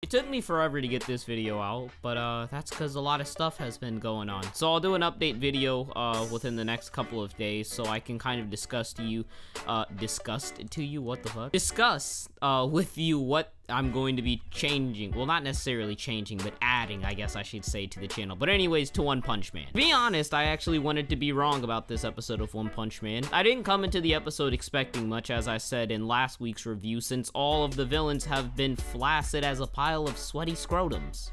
It took me forever to get this video out, but that's because a lot of stuff has been going on. So I'll do an update video within the next couple of days, so I can kind of discuss with you what I'm going to be changing. Well, not necessarily changing, but adding, I guess I should say, to the channel. But anyways, to One Punch Man. To be honest, I actually wanted to be wrong about this episode of One Punch Man. I didn't come into the episode expecting much, as I said in last week's review, since all of the villains have been flaccid as a pile of sweaty scrotums.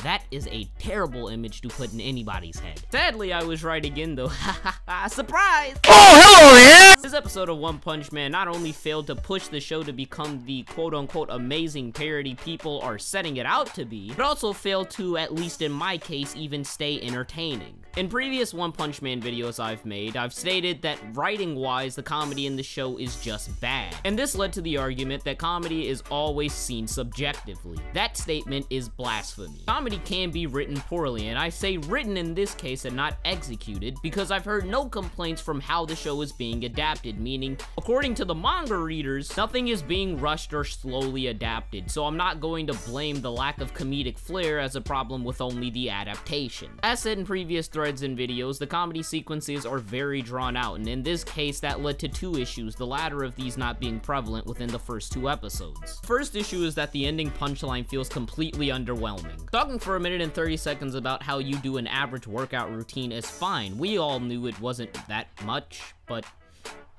That is a terrible image to put in anybody's head. Sadly, I was right again, though. Surprise! Oh, hello there! This episode of One Punch Man not only failed to push the show to become the quote-unquote amazing parody people are setting it out to be, but also failed to, at least in my case, even stay entertaining. In previous One Punch Man videos I've made, I've stated that writing-wise, the comedy in the show is just bad. And this led to the argument that comedy is always seen subjectively. That statement is blasphemy. Comedy can be written poorly, and I say written in this case and not executed, because I've heard no complaints from how the show is being adapted, meaning, according to the manga readers, nothing is being rushed or slowly adapted, so I'm not going to blame the lack of comedic flair as a problem with only the adaptation. As said in previous threads and videos, the comedy sequences are very drawn out, and in this case, that led to two issues, the latter of these not being prevalent within the first two episodes. The first issue is that the ending punchline feels completely underwhelming. Talking for a minute and 30 seconds about how you do an average workout routine is fine. We all knew it wasn't that much, but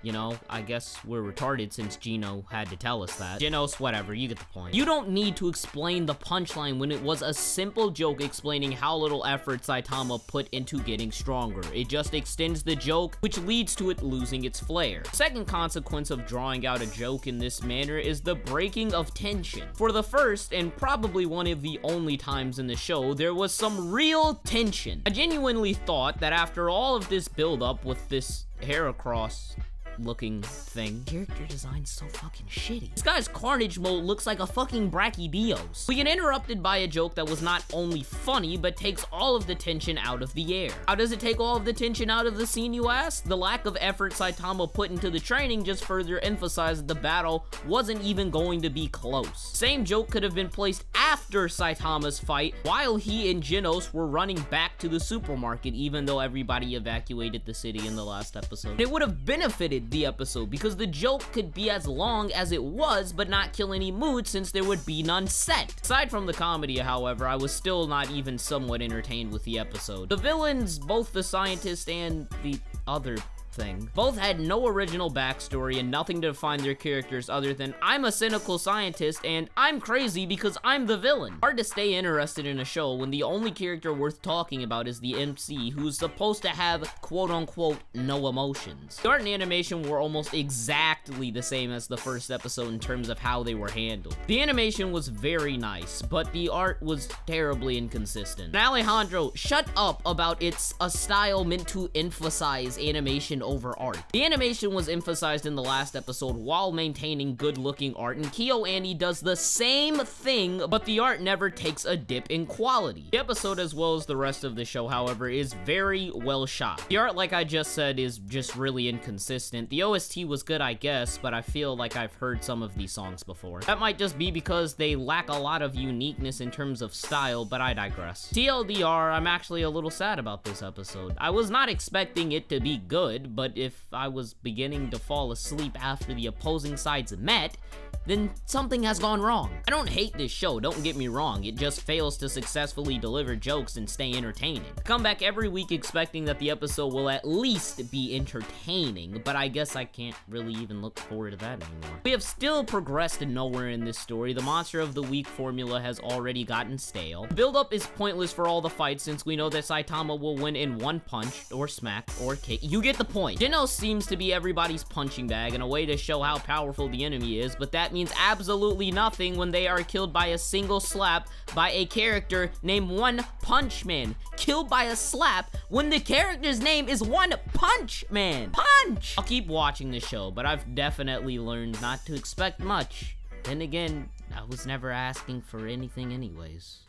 you know, I guess we're retarded since Gino had to tell us that. Genos, whatever, you get the point. You don't need to explain the punchline when it was a simple joke explaining how little effort Saitama put into getting stronger. It just extends the joke, which leads to it losing its flair. Second consequence of drawing out a joke in this manner is the breaking of tension. For the first, and probably one of the only times in the show, there was some real tension. I genuinely thought that after all of this build-up with this Heracross looking thing, character design's so fucking shitty. This guy's Carnage mode looks like a fucking Brachydios. We get interrupted by a joke that was not only funny, but takes all of the tension out of the air. How does it take all of the tension out of the scene, you ask? The lack of effort Saitama put into the training just further emphasized the battle wasn't even going to be close. Same joke could have been placed after Saitama's fight, while he and Genos were running back to the supermarket, even though everybody evacuated the city in the last episode. It would have benefited the episode because the joke could be as long as it was but not kill any mood since there would be none set. Aside from the comedy, however, I was still not even somewhat entertained with the episode. The villains, both the scientist and the other thing, both had no original backstory and nothing to define their characters other than I'm a cynical scientist and I'm crazy because I'm the villain. Hard to stay interested in a show when the only character worth talking about is the MC, who's supposed to have quote-unquote no emotions. The art and animation were almost exactly the same as the first episode in terms of how they were handled. The animation was very nice, but the art was terribly inconsistent. And Alejandro, shut up about it's a style meant to emphasize animation over art. The animation was emphasized in the last episode while maintaining good-looking art, and KyoAni does the same thing, but the art never takes a dip in quality. The episode, as well as the rest of the show, however, is very well shot. The art, like I just said, is just really inconsistent. The OST was good, I guess, but I feel like I've heard some of these songs before. That might just be because they lack a lot of uniqueness in terms of style, but I digress. TLDR, I'm actually a little sad about this episode. I was not expecting it to be good, but if I was beginning to fall asleep after the opposing sides met, then something has gone wrong. I don't hate this show, don't get me wrong, it just fails to successfully deliver jokes and stay entertaining. I come back every week expecting that the episode will at least be entertaining, but I guess I can't really even look forward to that anymore. We have still progressed nowhere in this story. The Monster of the Week formula has already gotten stale. The build-up is pointless for all the fights since we know that Saitama will win in one punch, or smack, or kick. You get the point. Genos seems to be everybody's punching bag and a way to show how powerful the enemy is, but that means absolutely nothing when they are killed by a single slap by a character named One Punch Man. Killed by a slap when the character's name is One Punch Man. Punch! I'll keep watching the show, but I've definitely learned not to expect much. Then again, I was never asking for anything anyways.